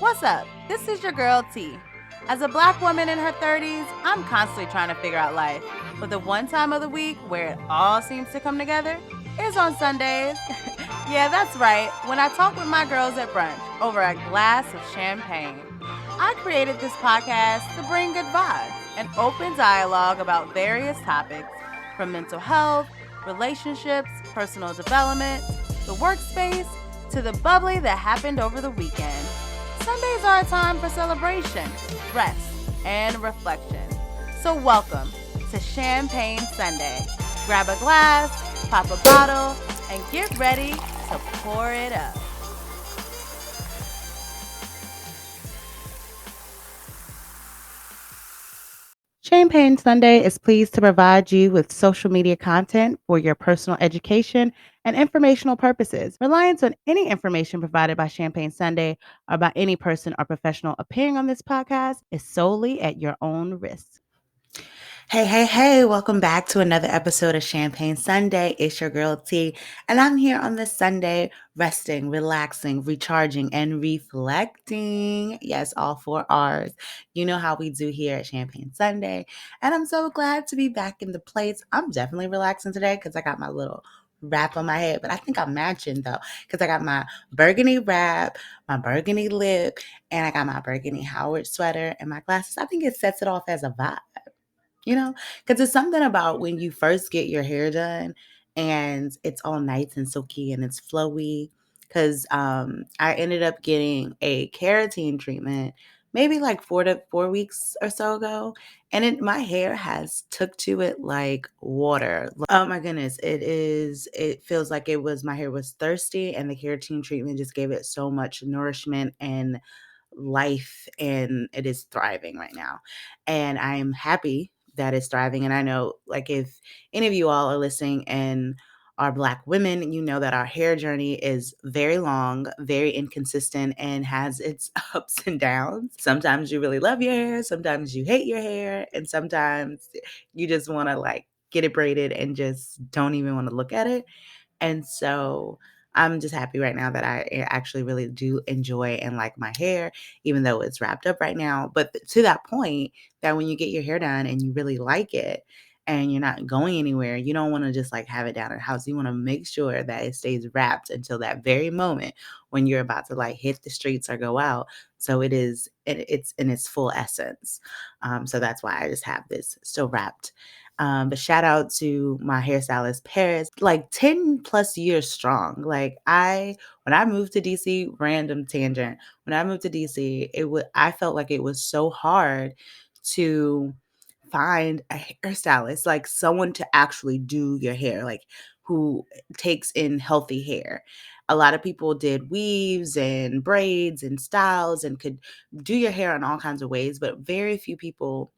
What's up? This is your girl T. As a black woman in her 30s, I'm constantly trying to figure out life. But the one time of the week where it all seems to come together is on Sundays. Yeah, that's right. When I talk with my girls at brunch over a glass of champagne. I created this podcast to bring good vibes and open dialogue about various topics from mental health, relationships, personal development, the workspace, to the bubbly that happened over the weekend. Sundays are a time for celebration, rest, and reflection. So, welcome to Champagne Sunday. Grab a glass, pop a bottle, and get ready to pour it up. Champagne Sunday is pleased to provide you with social media content for your personal education and informational purposes. Reliance on any information provided by Champagne Sunday or by any person or professional appearing on this podcast is solely at your own risk. Hey, welcome back to another episode of Champagne Sunday. It's your girl T, and I'm here on this Sunday resting, relaxing, recharging, and reflecting. Yes, all 4 R's. You know how we do here at Champagne Sunday, and I'm so glad to be back in the place. I'm definitely relaxing today because I got my little wrap on my head, but I think I'm matching though because I got my burgundy wrap, my burgundy lip, and I got my burgundy Howard sweater and my glasses. I think it sets it off as a vibe. Because it's something about when you first get your hair done and it's all nice and silky and it's flowy. Because I ended up getting a keratin treatment maybe like 4 weeks or so ago, and my hair has took to it like water. Oh my goodness, it feels like my hair was thirsty, and the keratin treatment just gave it so much nourishment and life, and it is thriving right now. And I am happy that it's thriving. And I know, like, if any of you all are listening and are Black women, you know that our hair journey is very long, very inconsistent, and has its ups and downs. Sometimes you really love your hair, sometimes you hate your hair, and sometimes you just want to like get it braided and just don't even want to look at it. And so I'm just happy right now that I actually really do enjoy and like my hair, even though it's wrapped up right now. But to that point, that when you get your hair done and you really like it and you're not going anywhere, you don't want to just like have it down at the house. You want to make sure that it stays wrapped until that very moment when you're about to like hit the streets or go out. So it's in its full essence. So that's why I just have this still wrapped. But shout out to my hairstylist, Paris, like 10 plus years strong. When I moved to DC, random tangent, when I moved to DC, I felt like it was so hard to find a hairstylist, like someone to actually do your hair, like who takes in healthy hair. A lot of people did weaves and braids and styles and could do your hair in all kinds of ways, but very few people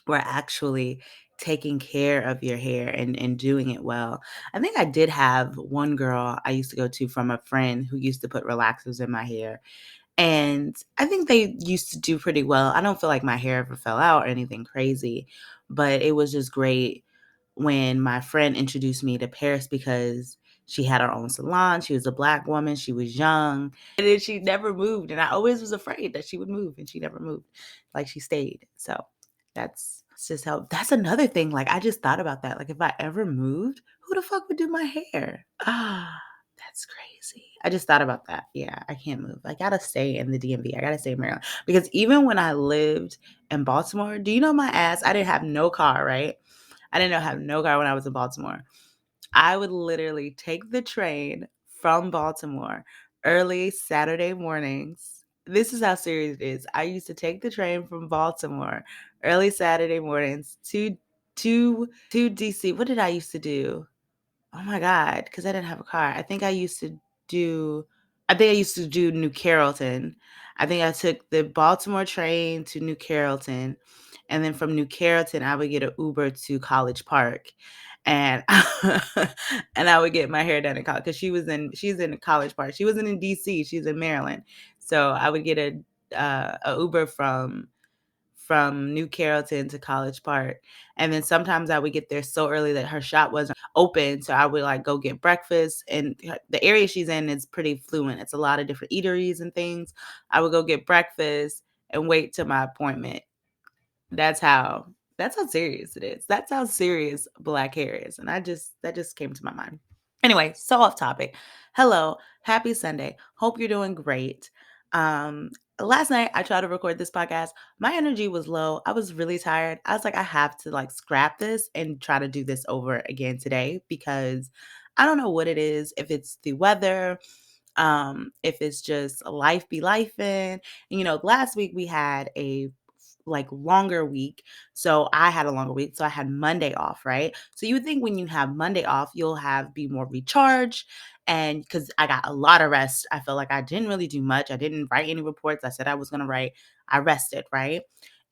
were actually taking care of your hair and doing it well. I think I did have one girl I used to go to from a friend who used to put relaxers in my hair. And I think they used to do pretty well. I don't feel like my hair ever fell out or anything crazy, but it was just great when my friend introduced me to Paris because she had her own salon. She was a Black woman. She was young. And then she never moved. And I always was afraid that she would move, and she never moved. Like, she stayed. So that's just how, that's another thing. Like, I just thought about that. Like, if I ever moved, who the fuck would do my hair? That's crazy. I just thought about that. Yeah, I can't move. I gotta stay in the DMV. I gotta stay in Maryland. Because even when I lived in Baltimore, do you know my ass? I didn't have no car, right? I didn't have no car when I was in Baltimore. I would literally take the train from Baltimore early Saturday mornings. This is how serious it is. I used to take the train from Baltimore early Saturday mornings to DC. What did I used to do? Oh my God, because I didn't have a car. Do I think I used to do New Carrollton. I think I took the Baltimore train to New Carrollton, and then from New Carrollton, I would get an Uber to College Park, and and I would get my hair done in college because she's in College Park. She wasn't in DC. She's in Maryland, so I would get a Uber from New Carrollton to College Park. And then sometimes I would get there so early that her shop wasn't open. So I would like go get breakfast. And the area she's in is pretty fluent. It's a lot of different eateries and things. I would go get breakfast and wait till my appointment. That's how that's how serious it is. That's how serious black hair is. And that just came to my mind. Anyway, so off topic. Hello, happy Sunday. Hope you're doing great. Um, Last night I tried to record this podcast. My energy was low. I was really tired. I was like, I have to like scrap this and try to do this over again today because I don't know what it is, if it's the weather, if it's just life be life in. Last week we had a like longer week. So I had a longer week. So I had Monday off, right? So you would think when you have Monday off, you'll have be more recharged. And because I got a lot of rest, I felt like I didn't really do much. I didn't write any reports. I said I was gonna write. I rested, right?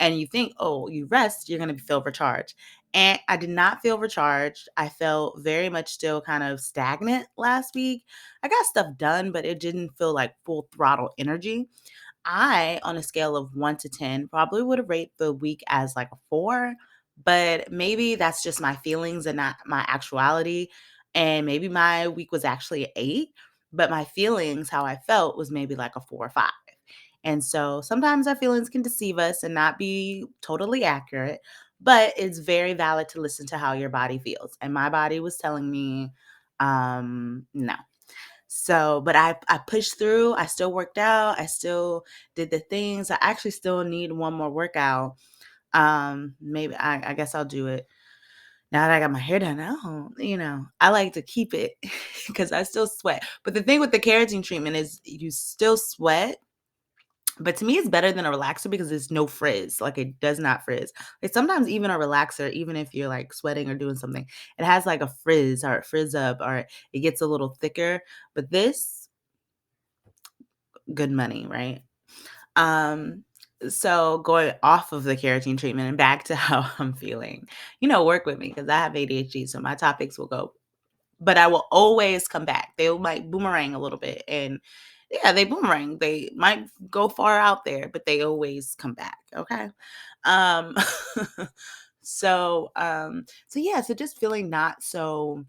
And you think, oh, you rest, you're gonna feel recharged. And I did not feel recharged. I felt very much still kind of stagnant last week. I got stuff done, but it didn't feel like full throttle energy. I, on a scale of 1 to 10, probably would have rated the week as like a 4, but maybe that's just my feelings and not my actuality. And maybe my week was actually an 8, but my feelings, how I felt, was maybe like a 4 or 5. And so sometimes our feelings can deceive us and not be totally accurate, but it's very valid to listen to how your body feels. And my body was telling me, no. So, but I pushed through. I still worked out. I still did the things. I actually still need one more workout. Maybe I guess I'll do it now that I got my hair done. I like to keep it because I still sweat. But the thing with the keratin treatment is you still sweat. But to me, it's better than a relaxer because there's no frizz. Like it does not frizz. Like sometimes even a relaxer, even if you're like sweating or doing something, it has like a frizz or it frizz up or it gets a little thicker. But this, good money, right? Um, so going off of the keratin treatment and back to how I'm feeling, work with me because I have ADHD, so my topics will go, but I will always come back. They might boomerang a little bit, and yeah, they boomerang. They might go far out there, but they always come back. Okay. Um, so just feeling not so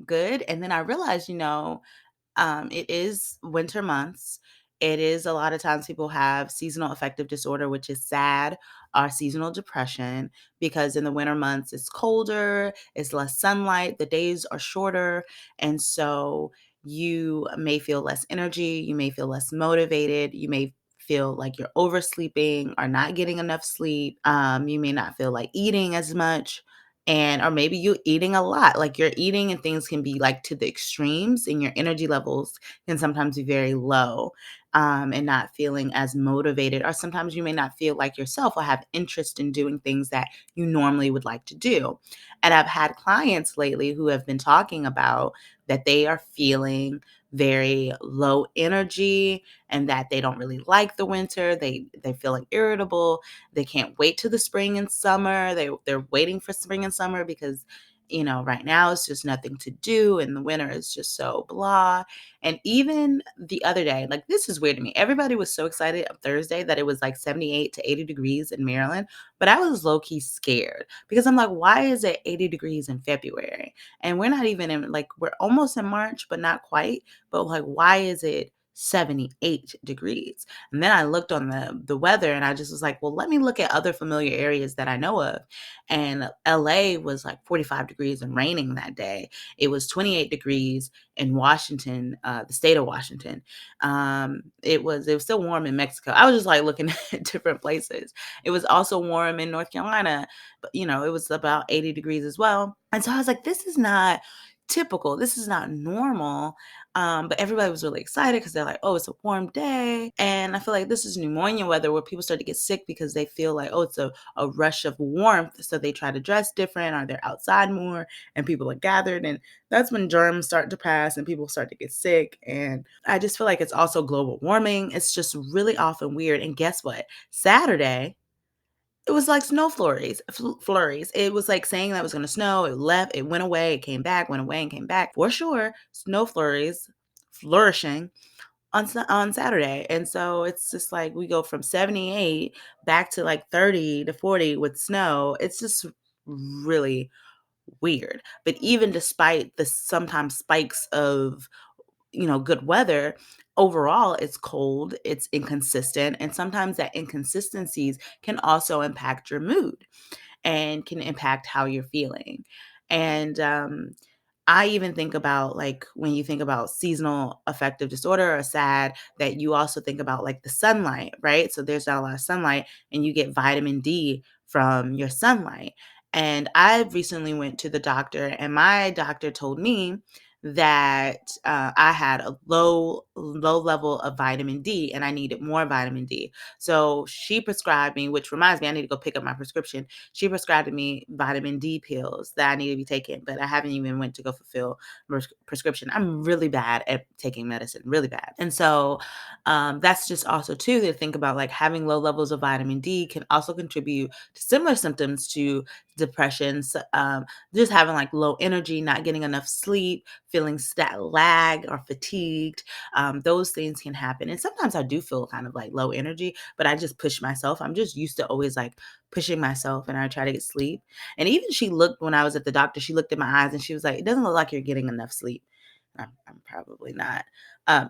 good, and then I realized, it is winter months. It is a lot of times people have seasonal affective disorder, which is SAD, or seasonal depression, because in the winter months it's colder, it's less sunlight, the days are shorter. And so you may feel less energy, you may feel less motivated, you may feel like you're oversleeping or not getting enough sleep. You may not feel like eating as much, and or maybe you're eating a lot, like you're eating and things can be like to the extremes and your energy levels can sometimes be very low, and not feeling as motivated, or sometimes you may not feel like yourself or have interest in doing things that you normally would like to do. And I've had clients lately who have been talking about that they are feeling very low energy and that they don't really like the winter. They feeling irritable. They can't wait to the spring and summer. They're waiting for spring and summer because right now it's just nothing to do and the winter is just so blah. And even the other day, like this is weird to me. Everybody was so excited on Thursday that it was like 78 to 80 degrees in Maryland, but I was low key scared because I'm like, why is it 80 degrees in February? And we're not even in, like, we're almost in March, but not quite. But like, why is it 78 degrees? And then I looked on the weather and I just was like, well, let me look at other familiar areas that I know of. And LA was like 45 degrees and raining that day. It was 28 degrees in Washington, the state of Washington. It was still warm in Mexico. I was just like looking at different places. It was also warm in North Carolina, but it was about 80 degrees as well. And so I was like, this is not typical. This is not normal. But everybody was really excited because they're like, oh, it's a warm day. And I feel like this is pneumonia weather where people start to get sick because they feel like, oh, it's a rush of warmth. So they try to dress different or they're outside more and people are gathered. And that's when germs start to pass and people start to get sick. And I just feel like it's also global warming. It's just really often weird. And guess what? Saturday, it was like snow flurries. It was like saying that it was gonna snow. It left, it went away, it came back, went away and came back. For sure, snow flurries, flourishing on Saturday. And so it's just like we go from 78 back to like 30 to 40 with snow. It's just really weird. But even despite the sometimes spikes of, good weather, overall it's cold, it's inconsistent, and sometimes that inconsistencies can also impact your mood and can impact how you're feeling. And I even think about, like, when you think about seasonal affective disorder or SAD, that you also think about like the sunlight, right? So there's not a lot of sunlight and you get vitamin D from your sunlight. And I recently went to the doctor and my doctor told me that I had a low level of vitamin D and I needed more vitamin D. So she prescribed me, which reminds me, I need to go pick up my prescription. She prescribed me vitamin D pills that I need to be taking, but I haven't even went to go fulfill prescription. I'm really bad at taking medicine, really bad. And so that's just also too to think about, like having low levels of vitamin D can also contribute to similar symptoms to depression. So, just having like low energy, not getting enough sleep, feeling lag or fatigued. Those things can happen. And sometimes I do feel kind of like low energy, but I just push myself. I'm just used to always like pushing myself and I try to get sleep. And even she looked when I was at the doctor, she looked at my eyes and she was like, "It doesn't look like you're getting enough sleep." I'm probably not.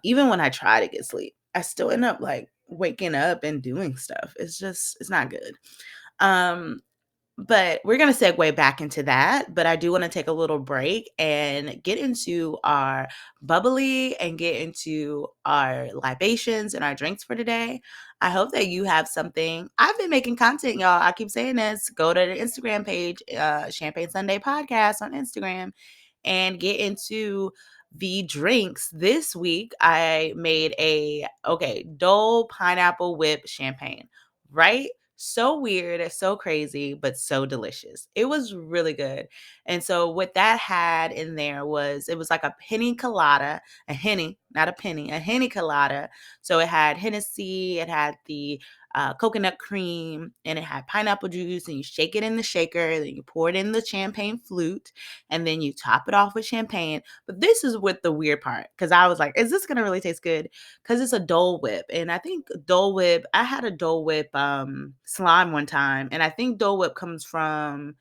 Even when I try to get sleep, I still end up like waking up and doing stuff. It's not good. Um, but we're going to segue back into that. But I do want to take a little break and get into our bubbly and get into our libations and our drinks for today. I hope that you have something. I've been making content, y'all. I keep saying this. Go to the Instagram page, Champagne Sunday Podcast on Instagram, and get into the drinks. This week, I made Dole pineapple whip champagne, right? So weird, so crazy, but so delicious. It was really good. And so what that had in there was, it was like a penny colada, a henny, not a penny, a henny colada. So it had Hennessy, it had the coconut cream, and it had pineapple juice, and you shake it in the shaker, then you pour it in the champagne flute, and then you top it off with champagne. But this is with the weird part, because I was like, is this going to really taste good? Because it's a Dole Whip. And I think Dole Whip, I had a Dole Whip slime one time. And I think Dole Whip comes from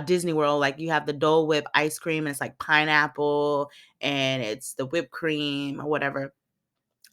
Disney World. Like you have the Dole Whip ice cream and it's like pineapple and it's the whipped cream or whatever.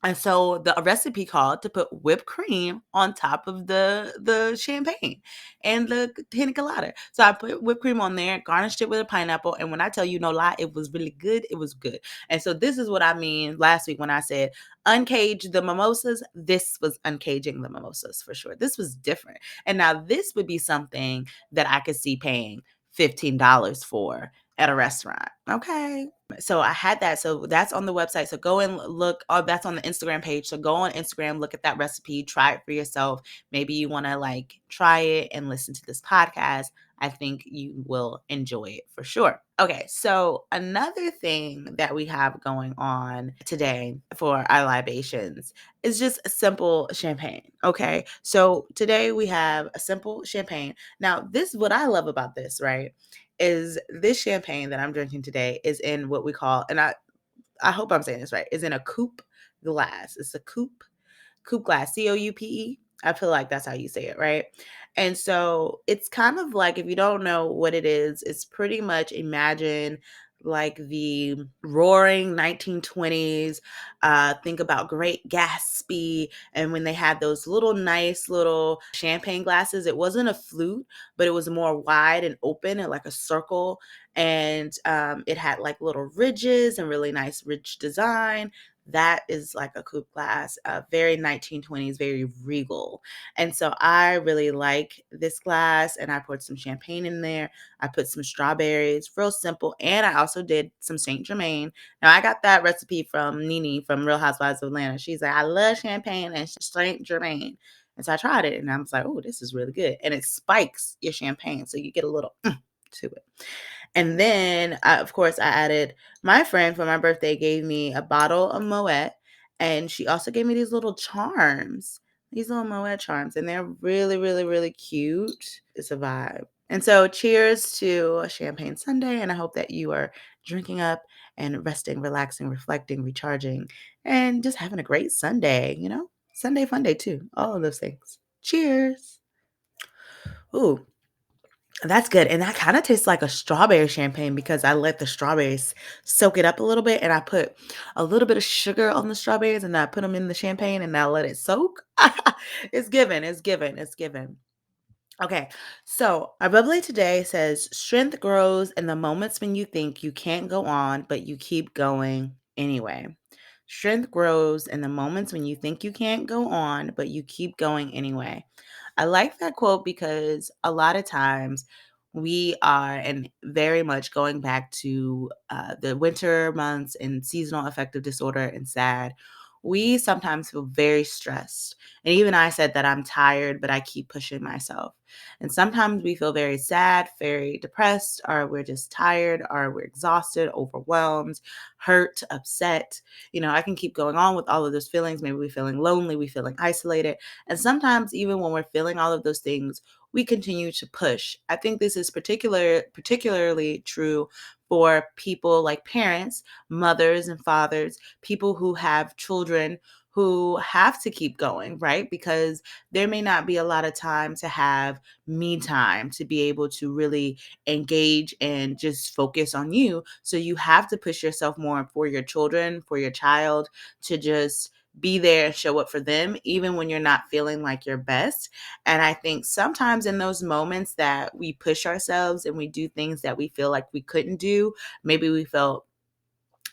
And so the recipe called to put whipped cream on top of the champagne and the pina colada. So I put whipped cream on there, garnished it with a pineapple, and when I tell you no lie, it was really good. It was good. And so this is what I mean last week when I said uncage the mimosas. This was uncaging the mimosas for sure. This was different. And now this would be something that I could see paying $15 for at a restaurant. Okay. So I had that. So that's on the website. So go and look. Oh, that's on the Instagram page. So go on Instagram, look at that recipe, try it for yourself. Maybe you want to like try it and listen to this podcast. I think you will enjoy it for sure. Okay, so another thing that we have going on today for our libations is just a simple champagne. Okay, so today we have a simple champagne. Now, this is what I love about this, right? Is this champagne that I'm drinking today is in what we call, and I hope I'm saying this right, is in a coupe glass. It's a coupe glass, COUPE. I feel like that's how you say it, right? And so it's kind of like, if you don't know what it is, it's pretty much, imagine like the roaring 1920s. Think about Great Gatsby. And when they had those little nice little champagne glasses, it wasn't a flute, but it was more wide and open and like a circle. And it had like little ridges and really nice rich design. That is like a coupe glass, very 1920s, very regal. And so I really like this glass, and I poured some champagne in there. I put some strawberries, real simple. And I also did some Saint Germain. Now I got that recipe from Nene from Real Housewives of Atlanta. She's like, I love champagne and Saint Germain. And so I tried it and I was like, oh, this is really good. And it spikes your champagne. So you get a little to it. And then, of course, I added, my friend for my birthday gave me a bottle of Moet, and she also gave me these little charms, these little Moet charms, and they're really, really, really cute. It's a vibe. And so, cheers to a champagne Sunday, and I hope that you are drinking up and resting, relaxing, reflecting, recharging, and just having a great Sunday. Sunday fun day too. All of those things. Cheers. Ooh, that's good. And that kind of tastes like a strawberry champagne because I let the strawberries soak it up a little bit and I put a little bit of sugar on the strawberries and I put them in the champagne and I let it soak. It's given. It's given. It's given. Okay, so our bubbly today says strength grows in the moments when you think you can't go on, but you keep going anyway. Strength grows in the moments when you think you can't go on, but you keep going anyway. I like that quote because a lot of times we are, and very much going back to the winter months and seasonal affective disorder and SAD, we sometimes feel very stressed. And even I said that I'm tired, but I keep pushing myself. And sometimes we feel very sad, very depressed, or we're just tired, or we're exhausted, overwhelmed, hurt, upset. I can keep going on with all of those feelings. Maybe we're feeling lonely, we're feeling isolated. And sometimes, even when we're feeling all of those things, we continue to push. I think this is particularly true for people like parents, mothers and fathers, people who have children who have to keep going, right? Because there may not be a lot of time to have me time to be able to really engage and just focus on you. So you have to push yourself more for your children, for your child, to just be there and show up for them, even when you're not feeling like your best. And I think sometimes in those moments that we push ourselves and we do things that we feel like we couldn't do, maybe we felt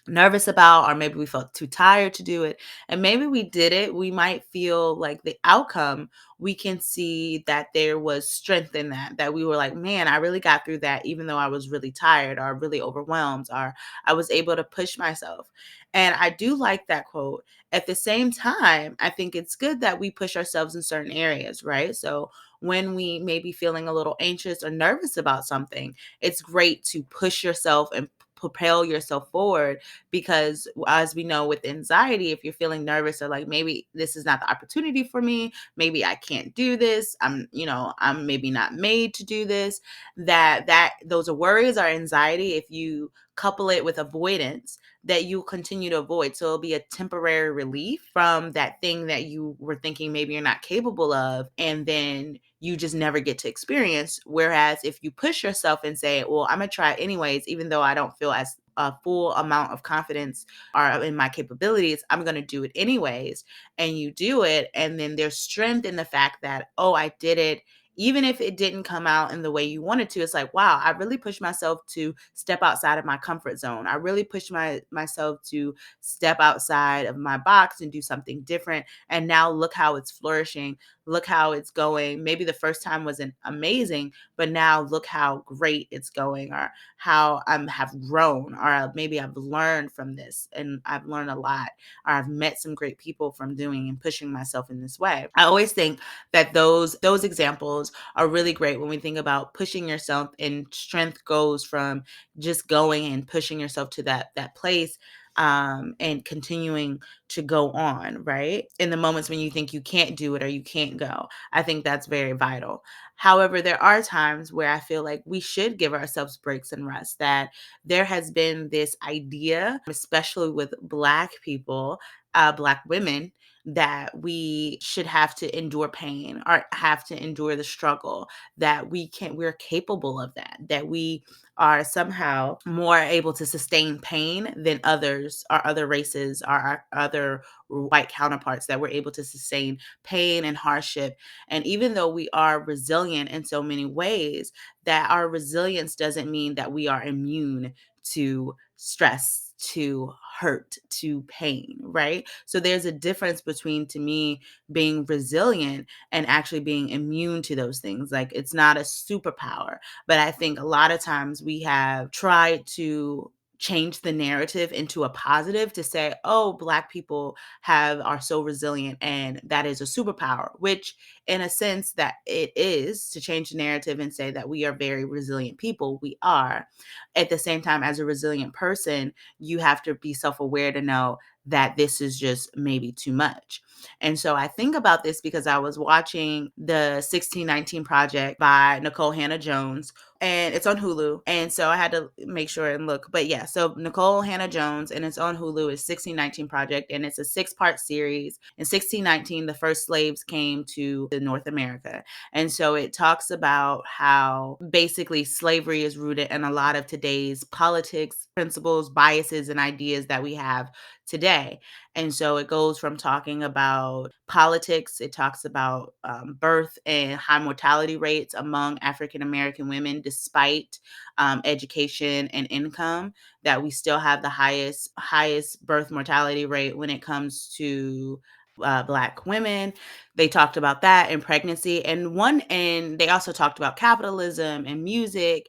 nervous about, or maybe we felt too tired to do it. And maybe we did it. We might feel like the outcome, we can see that there was strength in that we were like, man, I really got through that, even though I was really tired or really overwhelmed, or I was able to push myself. And I do like that quote. At the same time, I think it's good that we push ourselves in certain areas, right? So when we may be feeling a little anxious or nervous about something, it's great to push yourself and propel yourself forward, because as we know with anxiety, if you're feeling nervous or like maybe this is not the opportunity for me, maybe I can't do this, I'm maybe not made to do this, that those are worries or anxiety. If you couple it with avoidance, that you continue to avoid, so it'll be a temporary relief from that thing that you were thinking maybe you're not capable of, and then you just never get to experience. Whereas if you push yourself and say, well, I'm gonna try it anyways, even though I don't feel as a full amount of confidence or in my capabilities, I'm going to do it anyways. And you do it. And then there's strength in the fact that, oh, I did it. Even if it didn't come out in the way you wanted to, it's like, wow, I really pushed myself to step outside of my comfort zone. I really pushed myself to step outside of my box and do something different. And now look how it's flourishing. Look how it's going. Maybe the first time wasn't amazing, but now look how great it's going, or how I have grown, or maybe I've learned from this and I've learned a lot, or I've met some great people from doing and pushing myself in this way. I always think that those examples are really great when we think about pushing yourself, and strength goes from just going and pushing yourself to that place, and continuing to go on, right? In the moments when you think you can't do it or you can't go. I think that's very vital. However, there are times where I feel like we should give ourselves breaks and rest, that there has been this idea, especially with Black people, Black women, that we should have to endure pain or have to endure the struggle, that we're capable of that we are somehow more able to sustain pain than others, or other races, or our other white counterparts, that we're able to sustain pain and hardship. And even though we are resilient in so many ways, that our resilience doesn't mean that we are immune to stress, to hurt, to pain, right? So there's a difference between, to me, being resilient and actually being immune to those things. Like, it's not a superpower, but I think a lot of times we have tried to change the narrative into a positive, to say, oh, Black people are so resilient and that is a superpower, which in a sense that it is to change the narrative and say that we are very resilient people. We are. At the same time, as a resilient person, you have to be self aware to know that this is just maybe too much. And so I think about this because I was watching the 1619 Project by Nicole Hannah Jones, and it's on Hulu. And so I had to make sure and look. But yeah, so Nicole Hannah Jones, and it's on Hulu, is 1619 Project, and it's a 6-part series. In 1619, the first slaves came to North America. And so it talks about how basically slavery is rooted in a lot of today's politics, principles, biases, and ideas that we have today. And so it goes from talking about politics, it talks about birth and high mortality rates among African American women, despite education and income, that we still have the highest birth mortality rate when it comes to Black women. They talked about that and pregnancy, and they also talked about capitalism and music,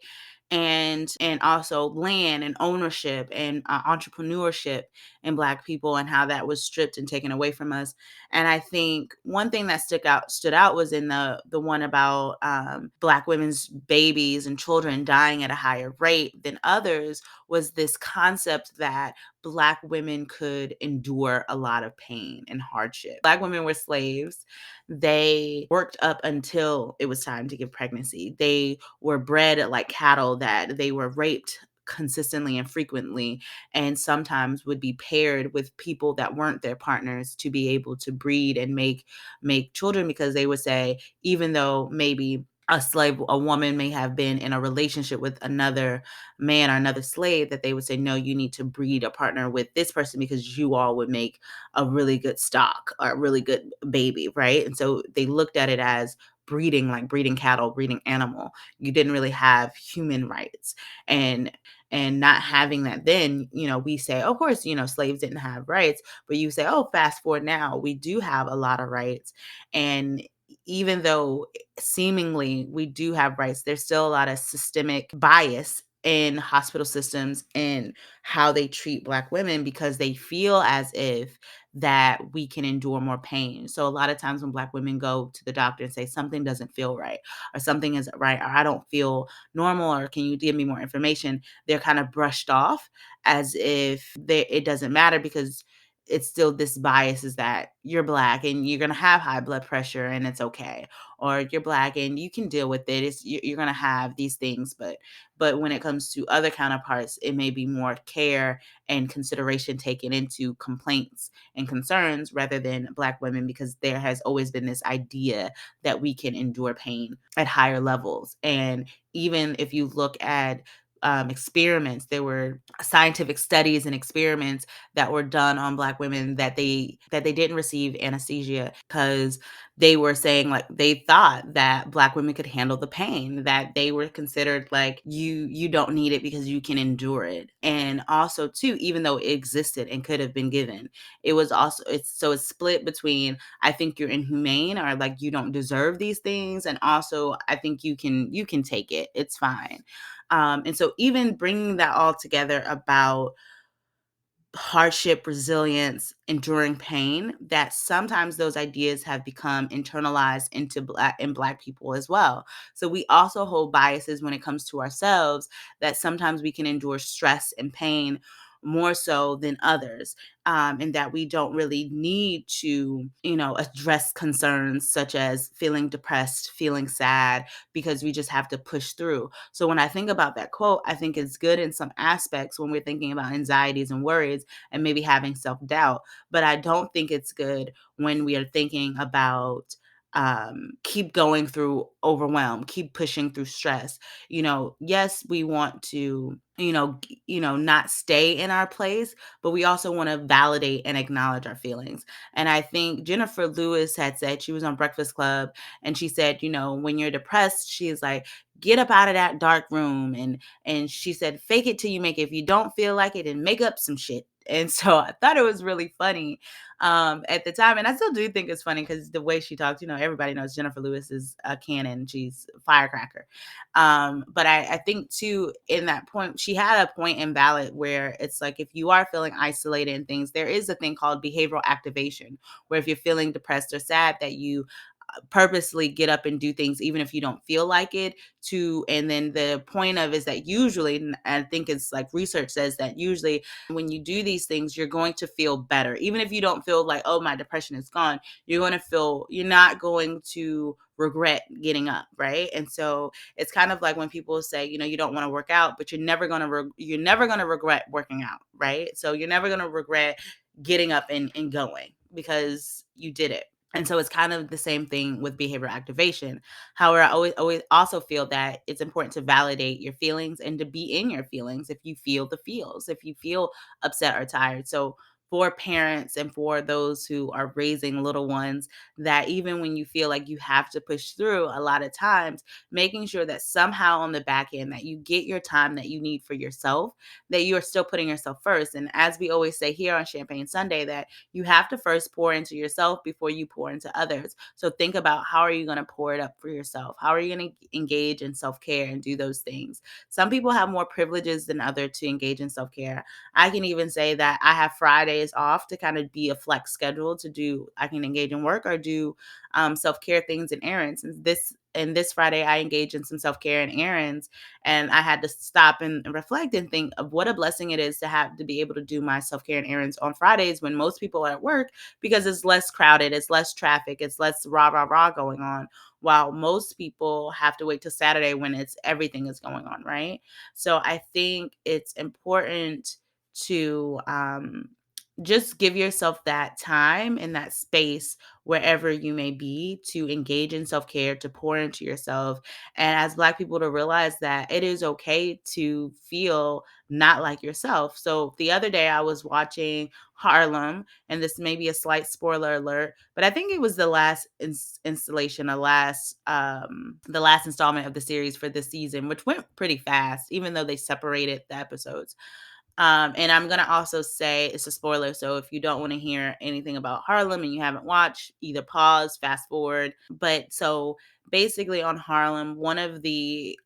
and also land and ownership and entrepreneurship in Black people, and how that was stripped and taken away from us. And I think one thing that stood out was in the one about Black women's babies and children dying at a higher rate than others, was this concept that Black women could endure a lot of pain and hardship. Black women were slaves. They worked up until it was time to give pregnancy. They were bred like cattle, that they were raped consistently and frequently, and sometimes would be paired with people that weren't their partners to be able to breed and make children, because they would say, even though maybe a woman may have been in a relationship with another man or another slave, that they would say, no, you need to breed a partner with this person because you all would make a really good stock or a really good baby, right? And so they looked at it as breeding, like breeding cattle, breeding animal. You didn't really have human rights. And not having that, then, we say, of course, slaves didn't have rights, but you say, oh, fast forward now, we do have a lot of rights. And even though seemingly we do have rights, there's still a lot of systemic bias in hospital systems and how they treat Black women, because they feel as if that we can endure more pain. So a lot of times when Black women go to the doctor and say something doesn't feel right, or something isn't right, or I don't feel normal, or can you give me more information, they're kind of brushed off as if it doesn't matter, because it's still this bias is that you're Black and you're going to have high blood pressure and it's okay, or you're Black and you can deal with it. You're going to have these things, but when it comes to other counterparts, it may be more care and consideration taken into complaints and concerns rather than Black women, because there has always been this idea that we can endure pain at higher levels. And even if you look at experiments, there were scientific studies and experiments that were done on Black women, that they didn't receive anesthesia because they were saying, like, they thought that Black women could handle the pain, that they were considered like, you don't need it because you can endure it. And also too, even though it existed and could have been given, it's split between, I think you're inhumane, or like you don't deserve these things, and also I think you can take it, it's fine. And so even bringing that all together about hardship, resilience, enduring pain, that sometimes those ideas have become internalized into Black people as well. So we also hold biases when it comes to ourselves, that sometimes we can endure stress and pain more so than others, and that we don't really need to, address concerns such as feeling depressed, feeling sad, because we just have to push through. So when I think about that quote, I think it's good in some aspects when we're thinking about anxieties and worries and maybe having self-doubt. But I don't think it's good when we are thinking about keep going through overwhelm, keep pushing through stress. Yes, we want to, not stay in our place, but we also want to validate and acknowledge our feelings. And I think Jennifer Lewis had said, she was on Breakfast Club, and she said, when you're depressed, she's like, get up out of that dark room. And she said, fake it till you make it. If you don't feel like it, and make up some shit. And so I thought it was really funny at the time. And I still do think it's funny because the way she talks, everybody knows Jennifer Lewis is a cannon. She's a firecracker. But I think too, in that point, she had a point in Ballot where it's like, if you are feeling isolated and things, there is a thing called behavioral activation, where if you're feeling depressed or sad, that you purposely get up and do things even if you don't feel like it, to and then the point of is that usually, and I think it's like research says that usually when you do these things you're going to feel better even if you don't feel like, oh, my depression is gone. You're not going to regret getting up, right? And so it's kind of like when people say, you don't want to work out, but you're never going to regret working out, right? So you're never going to regret getting up and going because you did it. And so it's kind of the same thing with behavior activation. However, I always also feel that it's important to validate your feelings and to be in your feelings if you feel the feels, if you feel upset or tired. So for parents and for those who are raising little ones, that even when you feel like you have to push through a lot of times, making sure that somehow on the back end that you get your time that you need for yourself, that you are still putting yourself first. And as we always say here on Champagne Sunday, that you have to first pour into yourself before you pour into others. So think about, how are you going to pour it up for yourself? How are you going to engage in self-care and do those things? Some people have more privileges than others to engage in self-care. I can even say that I have Fridays off to kind of be a flex schedule to do, I can engage in work or do self-care things and errands. And this Friday, I engaged in some self-care and errands, and I had to stop and reflect and think of what a blessing it is to have to be able to do my self-care and errands on Fridays when most people are at work, because it's less crowded, it's less traffic, it's less rah rah rah going on. While most people have to wait till Saturday when it's everything is going on, right? So I think it's important to just give yourself that time and that space wherever you may be to engage in self-care, to pour into yourself. And as Black people, to realize that it is okay to feel not like yourself. So the other day I was watching Harlem, and this may be a slight spoiler alert, but I think it was the last installation, the last installment of the series for this season, which went pretty fast, even though they separated the episodes. And I'm gonna also say it's a spoiler, so if you don't want to hear anything about Harlem and you haven't watched, either pause, fast forward. But so basically, on Harlem, one of the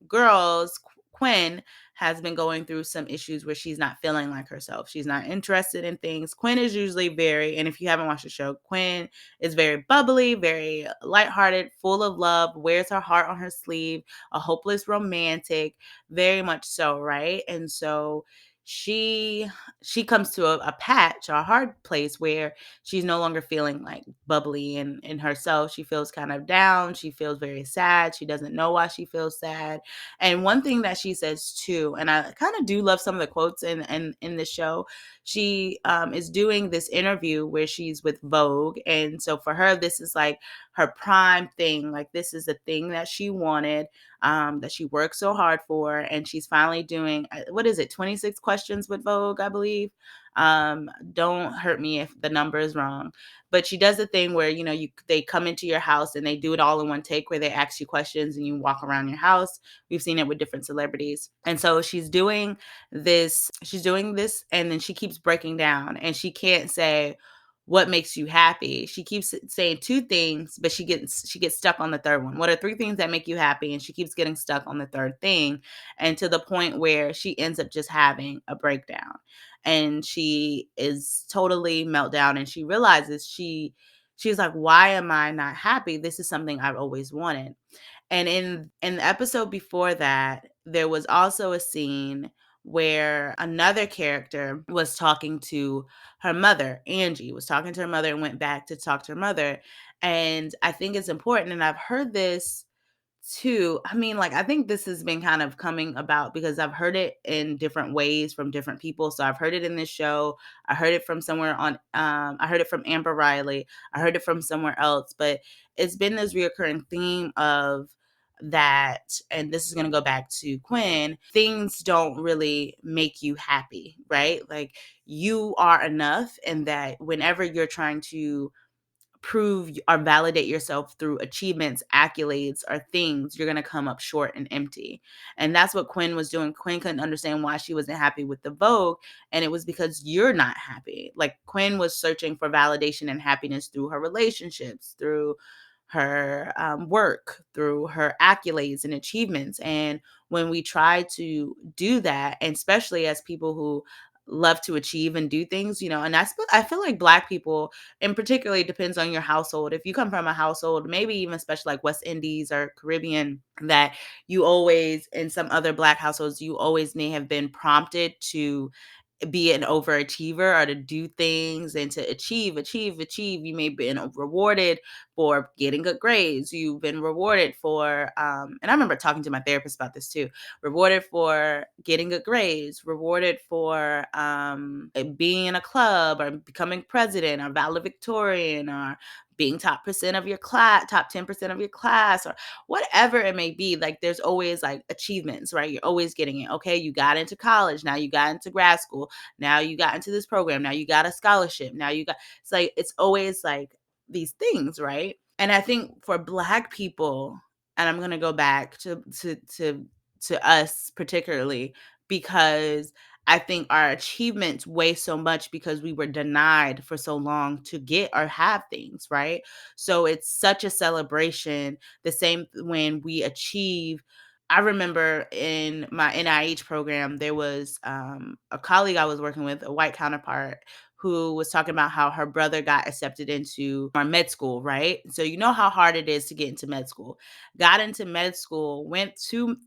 girls, Quinn, has been going through some issues where she's not feeling like herself. She's not interested in things. Quinn is usually and if you haven't watched the show, Quinn is very bubbly, very lighthearted, full of love, wears her heart on her sleeve, a hopeless romantic, very much so, right? And so she comes to a patch, a hard place where she's no longer feeling like bubbly and in herself. She feels kind of down. She feels very sad. She doesn't know why she feels sad. And one thing that she says too, and I kind of do love some of the quotes in the show. She is doing this interview where she's with Vogue, and so for her, this is like her prime thing. Like, this is the thing that she wanted, that she worked so hard for, and she's finally doing, what is it, 26 questions with Vogue, I believe. Don't hurt me if the number is wrong, but she does the thing where they come into your house and they do it all in one take, where they ask you questions and you walk around your house. We've seen it with different celebrities. And so she's doing this, and then she keeps breaking down, and she can't say what makes you happy. She keeps saying two things, but she gets stuck on the third one. What are three things that make you happy? And she keeps getting stuck on the third thing, and to the point where she ends up just having a breakdown. And she is totally meltdown, and she realizes she's like, why am I not happy? This is something I've always wanted. And in the episode before that, there was also a scene where another character was talking to her mother. Angie was talking to her mother and went back to talk to her mother. And I think it's important, and I've heard this too. I mean, like, I think this has been kind of coming about because I've heard it in different ways from different people. So I've heard it in this show. I heard it from somewhere I heard it from Amber Riley. I heard it from somewhere else, but it's been this reoccurring theme of that. And this is going to go back to Quinn. Things don't really make you happy, right? Like, you are enough, and that whenever you're trying to prove or validate yourself through achievements, accolades, or things, you're going to come up short and empty. And that's what Quinn was doing. Quinn couldn't understand why she wasn't happy with the Vogue. And it was because you're not happy. Like, Quinn was searching for validation and happiness through her relationships, through her work, through her accolades and achievements. And when we try to do that, and especially as people who love to achieve and do things, and I feel like Black people, and particularly depends on your household. If you come from a household, maybe even especially like West Indies or Caribbean, that you always, in some other Black households, you always may have been prompted to be an overachiever or to do things and to achieve. You may have been rewarded for getting good grades. You've been rewarded for, and I remember talking to my therapist about this too, rewarded for getting good grades, rewarded for being in a club or becoming president or valedictorian or being top percent of your class, top 10% of your class, or whatever it may be. Like there's always like achievements, right? You're always getting it. Okay, you got into college, now you got into grad school, now you got into this program, now you got a scholarship, now you got, it's like it's always like these things, right? And I think for Black people, and I'm gonna go back to us particularly, because I think our achievements weigh so much because we were denied for so long to get or have things, right? So it's such a celebration. The same when we achieve. I remember in my NIH program, there was a colleague I was working with, a white counterpart, who was talking about how her brother got accepted into our med school, right? So you know how hard it is to get into med school. Got into med school,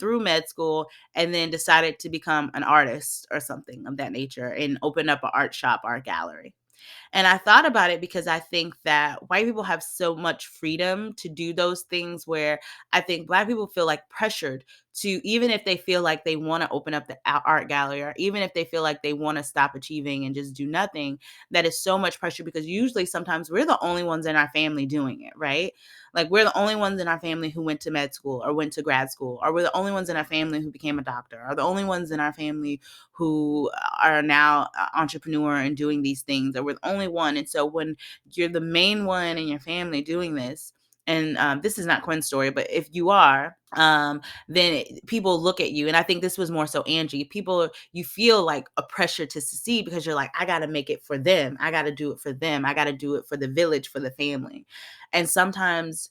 through med school, and then decided to become an artist or something of that nature and open up an art shop, art gallery. And I thought about it because I think that white people have so much freedom to do those things, where I think Black people feel like pressured to, even if they feel like they want to open up the art gallery, or even if they feel like they want to stop achieving and just do nothing, that is so much pressure, because usually sometimes we're the only ones in our family doing it, right? Like we're the only ones in our family who went to med school or went to grad school, or we're the only ones in our family who became a doctor, or the only ones in our family who are now entrepreneur and doing these things, or we're the only one. And so when you're the main one in your family doing this, and this is not Quinn's story, but if you are, then people look at you. And I think this was more so Angie. People, you feel like a pressure to succeed because you're like, I got to make it for them. I got to do it for them. I got to do it for the village, for the family. And sometimes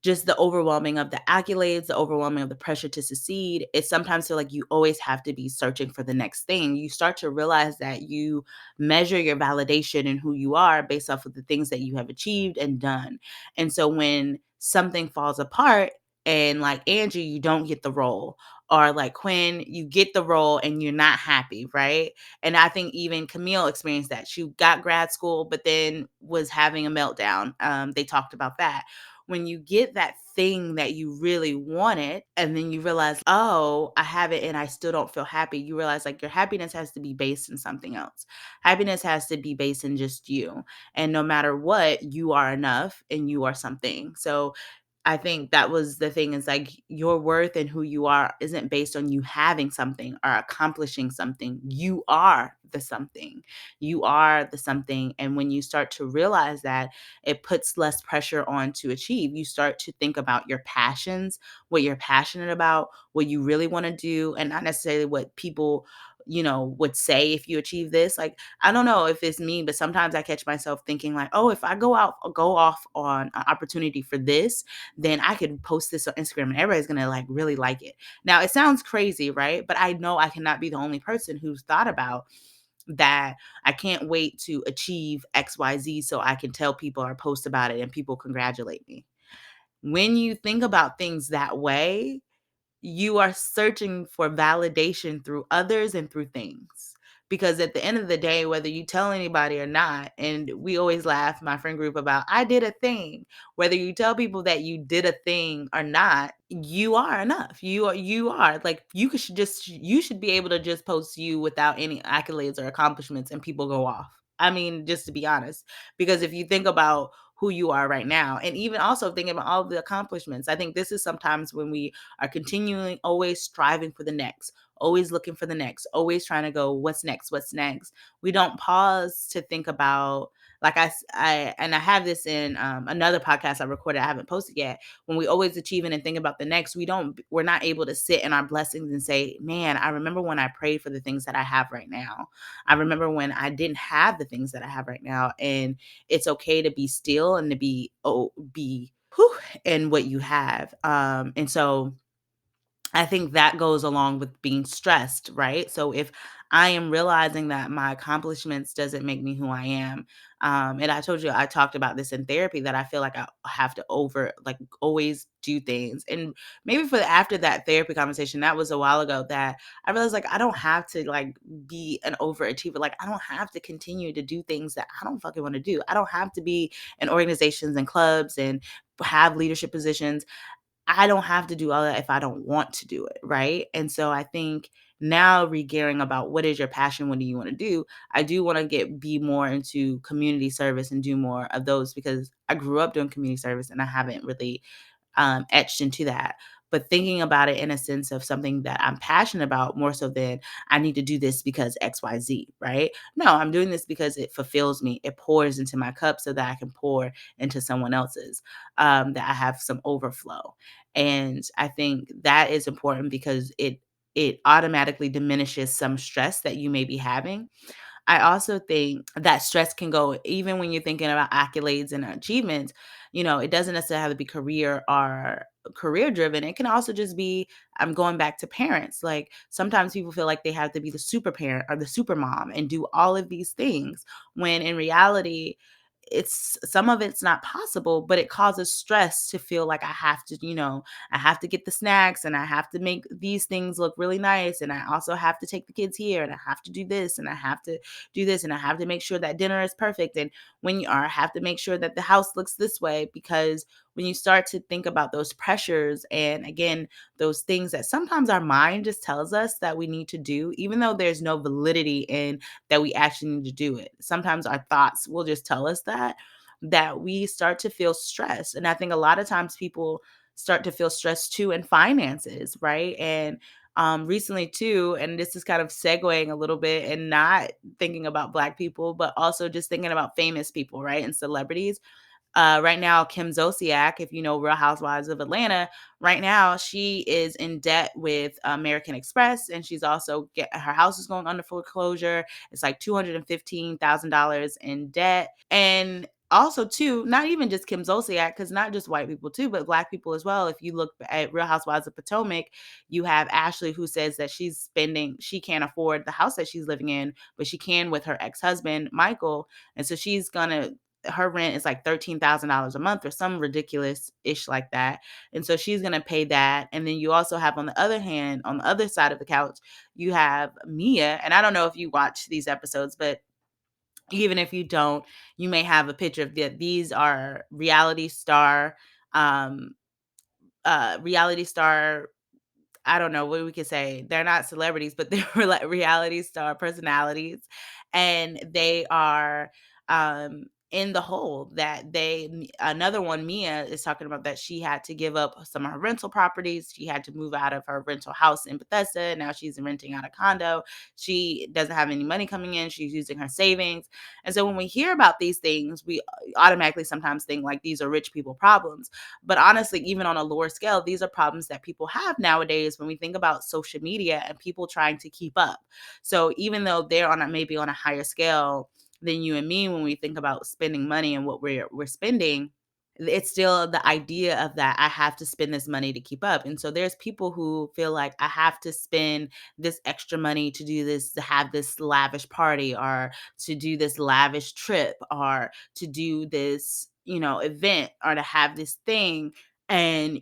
just the overwhelming of the accolades, the overwhelming of the pressure to succeed, it sometimes feel like you always have to be searching for the next thing. You start to realize that you measure your validation and who you are based off of the things that you have achieved and done. And so when something falls apart, and like Angie, you don't get the role, or like Quinn, you get the role and you're not happy, right? And I think even Camille experienced that. She got grad school, but then was having a meltdown. They talked about that. When you get that thing that you really wanted, and then you realize, oh, I have it and I still don't feel happy, you realize like your happiness has to be based in something else. Happiness has to be based in just you. And no matter what, you are enough and you are something. So I think that was the thing, is like your worth and who you are isn't based on you having something or accomplishing something. You are the something. You are the something. And when you start to realize that, it puts less pressure on to achieve. You start to think about your passions, what you're passionate about, what you really want to do, and not necessarily what people, would say if you achieve this. Like, I don't know if it's me, but sometimes I catch myself thinking like, oh, if I go off on an opportunity for this, then I could post this on Instagram and everybody's gonna like really like it. Now it sounds crazy, right? But I know I cannot be the only person who's thought about that. I can't wait to achieve XYZ so I can tell people or post about it and people congratulate me. When you think about things that way, you are searching for validation through others and through things. Because at the end of the day, whether you tell anybody or not, and we always laugh, my friend group, about I did a thing. Whether you tell people that you did a thing or not, you are enough. You are like, you should be able to just post you without any accolades or accomplishments and people go off. I mean, just to be honest, because if you think about who you are right now, and even also thinking about all of the accomplishments, I think this is sometimes when we are continuing, always striving for the next, always looking for the next, always trying to go, what's next? What's next? We don't pause to think about, like and I have this in another podcast I recorded, I haven't posted yet. When we always achieving and think about the next, we're not able to sit in our blessings and say, man, I remember when I prayed for the things that I have right now. I remember when I didn't have the things that I have right now. And it's okay to be still and to be whew, in what you have. And so I think that goes along with being stressed, right? So if I am realizing that my accomplishments doesn't make me who I am, and I told you I talked about this in therapy that I feel like I have to like always do things, and maybe for after that therapy conversation that was a while ago that I realized like I don't have to like be an overachiever, like I don't have to continue to do things that I don't fucking want to do. I don't have to be in organizations and clubs and have leadership positions. I don't have to do all that if I don't want to do it, right? And so I think now re-gearing about what is your passion, what do you want to do? I do want to be more into community service and do more of those because I grew up doing community service and I haven't really etched into that. But thinking about it in a sense of something that I'm passionate about more so than I need to do this because XYZ, right? No, I'm doing this because it fulfills me. It pours into my cup so that I can pour into someone else's, that I have some overflow. And I think that is important because it automatically diminishes some stress that you may be having. I also think that stress can go even when you're thinking about accolades and achievements, it doesn't necessarily have to be career or career driven. It can also just be, I'm going back to parents. Like sometimes people feel like they have to be the super parent or the super mom and do all of these things when in reality, it's some of it's not possible, but it causes stress to feel like I have to get the snacks and I have to make these things look really nice. And I also have to take the kids here and I have to do this and I have to do this and I have to make sure that dinner is perfect. And when you are, I have to make sure that the house looks this way because when you start to think about those pressures and again, those things that sometimes our mind just tells us that we need to do, even though there's no validity in that we actually need to do it. Sometimes our thoughts will just tell us that we start to feel stressed. And I think a lot of times people start to feel stressed too in finances, right? And recently too, and this is kind of segueing a little bit and not thinking about Black people, but also just thinking about famous people, right? And celebrities. Right now, Kim Zolciak, if you know Real Housewives of Atlanta, right now she is in debt with American Express, and she's also her house is going under foreclosure. It's like $215,000 in debt, and also too, not even just Kim Zolciak, because not just white people too, but Black people as well. If you look at Real Housewives of Potomac, you have Ashley who says that she can't afford the house that she's living in, but she can with her ex-husband Michael, and so she's gonna her rent is like $13,000 a month or some ridiculous ish like that. And so she's going to pay that. And then you also have on the other hand, on the other side of the couch, you have Mia. And I don't know if you watch these episodes, but even if you don't, you may have a picture of that. These are um, reality star I don't know what we could say. They're not celebrities, but they're like reality star personalities. And they are in the hole that another one, Mia, is talking about that she had to give up some of her rental properties. She had to move out of her rental house in Bethesda. Now she's renting out a condo. She doesn't have any money coming in. She's using her savings. And so when we hear about these things, we automatically sometimes think like these are rich people problems. But honestly, even on a lower scale, these are problems that people have nowadays when we think about social media and people trying to keep up. So even though they're maybe on a higher scale than you and me when we think about spending money and what we're spending, it's still the idea of that I have to spend this money to keep up. And so there's people who feel like I have to spend this extra money to do this, to have this lavish party or to do this lavish trip or to do this, event or to have this thing. And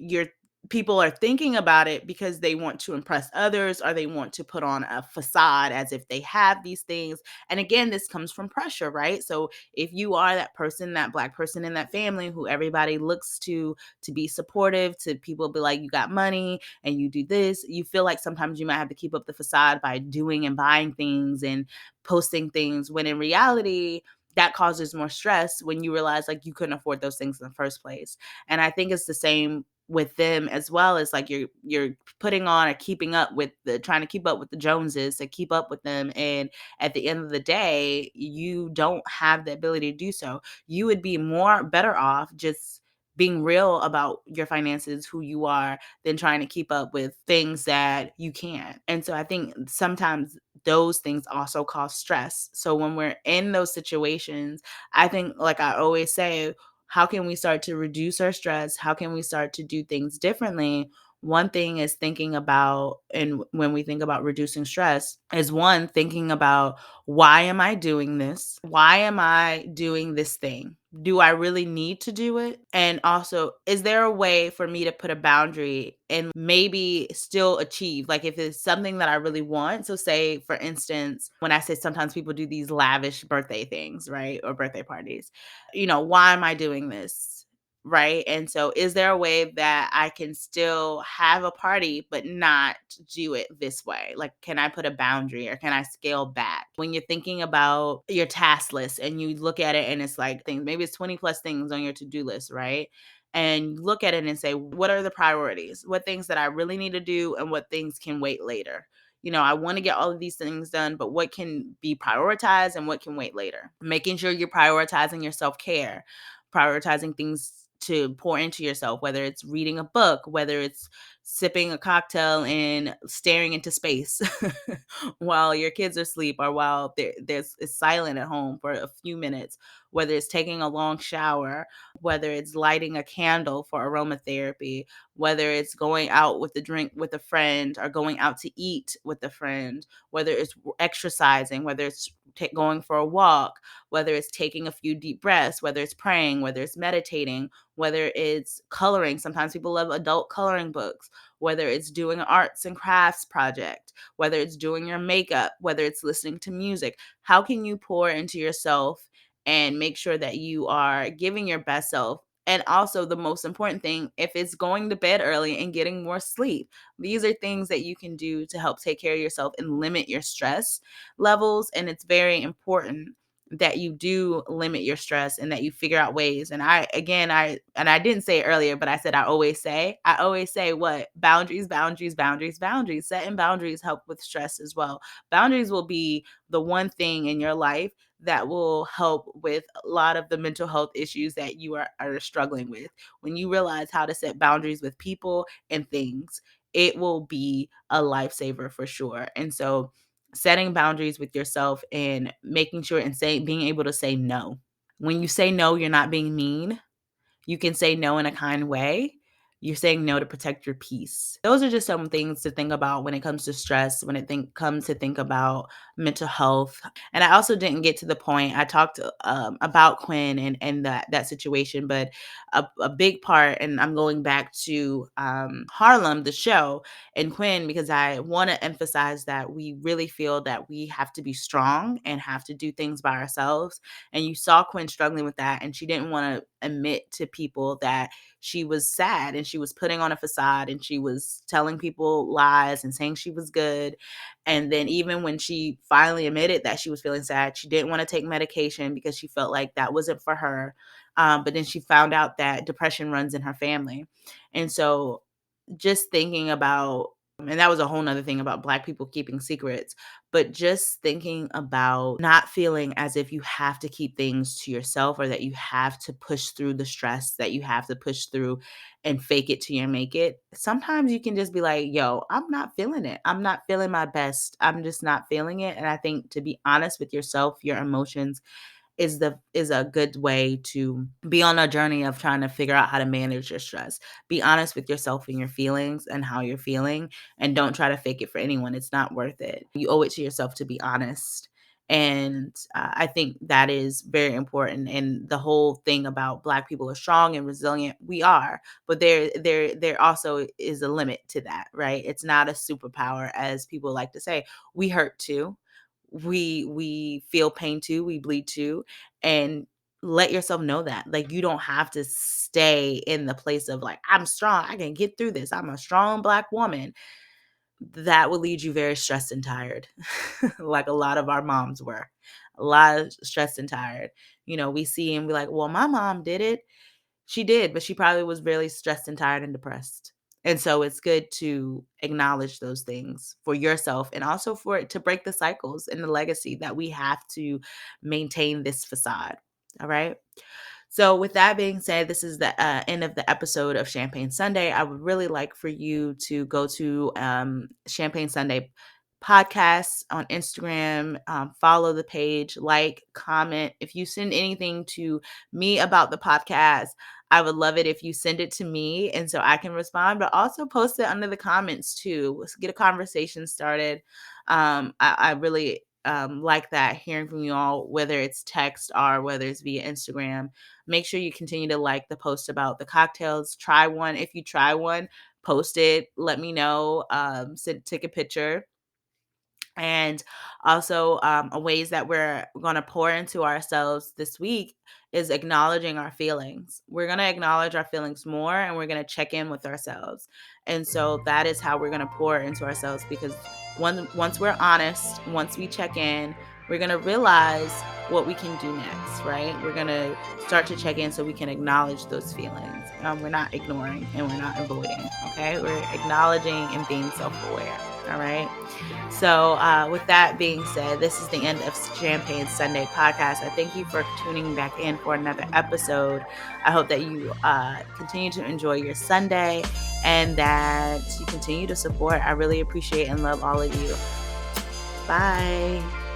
people are thinking about it because they want to impress others or they want to put on a facade as if they have these things. And again, this comes from pressure, right? So if you are that person, that Black person in that family who everybody looks to be supportive, to people be like, you got money and you do this, you feel like sometimes you might have to keep up the facade by doing and buying things and posting things when in reality that causes more stress when you realize like you couldn't afford those things in the first place. And I think it's the same with them as well, as like you're putting on or keeping up with trying to keep up with the Joneses, to keep up with them, and at the end of the day you don't have the ability to do so. You would be more better off just being real about your finances, who you are, than trying to keep up with things that you can't. And so I think sometimes those things also cause stress. So when we're in those situations, I think, like I always say, how can we start to reduce our stress? How can we start to do things differently? One thing is thinking about, and when we think about reducing stress, is one, thinking about, why am I doing this? Why am I doing this thing? Do I really need to do it? And also, is there a way for me to put a boundary and maybe still achieve? Like, if it's something that I really want. So, say, for instance, when I say sometimes people do these lavish birthday things, right? Or birthday parties, why am I doing this? Right. And so, is there a way that I can still have a party, but not do it this way? Like, can I put a boundary or can I scale back? When you're thinking about your task list and you look at it and it's like things, maybe it's 20 plus things on your to do list, right? And you look at it and say, what are the priorities? What things that I really need to do and what things can wait later? I want to get all of these things done, but what can be prioritized and what can wait later? Making sure you're prioritizing your self care, prioritizing things to pour into yourself, whether it's reading a book, whether it's sipping a cocktail and staring into space while your kids are asleep, or while there's it's silent at home for a few minutes, whether it's taking a long shower, whether it's lighting a candle for aromatherapy, whether it's going out with a drink with a friend or going out to eat with a friend, whether it's exercising, whether it's going for a walk, whether it's taking a few deep breaths, whether it's praying, whether it's meditating, whether it's coloring. Sometimes people love adult coloring books, whether it's doing an arts and crafts project, whether it's doing your makeup, whether it's listening to music. How can you pour into yourself and make sure that you are giving your best self? And also, the most important thing, if it's going to bed early and getting more sleep, these are things that you can do to help take care of yourself and limit your stress levels. And it's very important that you do limit your stress and that you figure out ways. And I didn't say it earlier, but I always say what? Boundaries, boundaries, boundaries, boundaries. Setting boundaries help with stress as well. Boundaries will be the one thing in your life that will help with a lot of the mental health issues that you are struggling with. When you realize how to set boundaries with people and things, it will be a lifesaver for sure. And so, setting boundaries with yourself and making sure and being able to say no. When you say no, you're not being mean. You can say no in a kind way. You're saying no to protect your peace. Those are just some things to think about when it comes to stress, when comes to think about mental health. And I also didn't get to the point. I talked about Quinn and that situation, but a big part, and I'm going back to Harlem, the show, and Quinn, because I want to emphasize that we really feel that we have to be strong and have to do things by ourselves. And you saw Quinn struggling with that, and she didn't want to admit to people that she was sad and she was putting on a facade and she was telling people lies and saying she was good. And then, even when she finally admitted that she was feeling sad, she didn't want to take medication because she felt like that wasn't for her. But then she found out that depression runs in her family. And so, just thinking about, and that was a whole nother thing about Black people keeping secrets, but just thinking about not feeling as if you have to keep things to yourself, or that you have to push through the stress, that you have to push through and fake it till you make it. Sometimes you can just be like, yo, I'm not feeling it. I'm not feeling my best. I'm just not feeling it. And I think, to be honest with yourself, your emotions is a good way to be on a journey of trying to figure out how to manage your stress. Be honest with yourself and your feelings and how you're feeling, and don't try to fake it for anyone. It's not worth it. You owe it to yourself to be honest. And I think that is very important. And the whole thing about Black people are strong and resilient, we are, but there also is a limit to that, right? It's not a superpower, as people like to say. We hurt too. We feel pain too, we bleed too. And let yourself know that, like, you don't have to stay in the place of like, I'm strong, I can get through this, I'm a strong Black woman. That will lead you very stressed and tired, like a lot of our moms were. A lot of stressed and tired. We see and be like, well, my mom did it. She did, but she probably was really stressed and tired and depressed. And so it's good to acknowledge those things for yourself, and also for it to break the cycles and the legacy that we have to maintain this facade. All right. So, with that being said, this is the end of the episode of Champagne Sunday. I would really like for you to go to Champagne Sunday podcasts on Instagram. Follow the page, like, comment. If you send anything to me about the podcast, I would love it if you send it to me and so I can respond, but also post it under the comments too. Let's get a conversation started. I really like that, hearing from you all, whether it's text or whether it's via Instagram. Make sure you continue to like the post about the cocktails. Try one. If you try one, post it. Let me know. Take a picture. And also, ways that we're going to pour into ourselves this week is acknowledging our feelings. We're going to acknowledge our feelings more, and we're going to check in with ourselves. And so that is how we're going to pour into ourselves, because once we're honest, once we check in, we're going to realize what we can do next, right? We're going to start to check in so we can acknowledge those feelings. We're not ignoring and we're not avoiding, okay? We're acknowledging and being self-aware, all right? So with that being said, this is the end of Champagne Sunday podcast. I thank you for tuning back in for another episode. I hope that you continue to enjoy your Sunday and that you continue to support. I really appreciate and love all of you. Bye.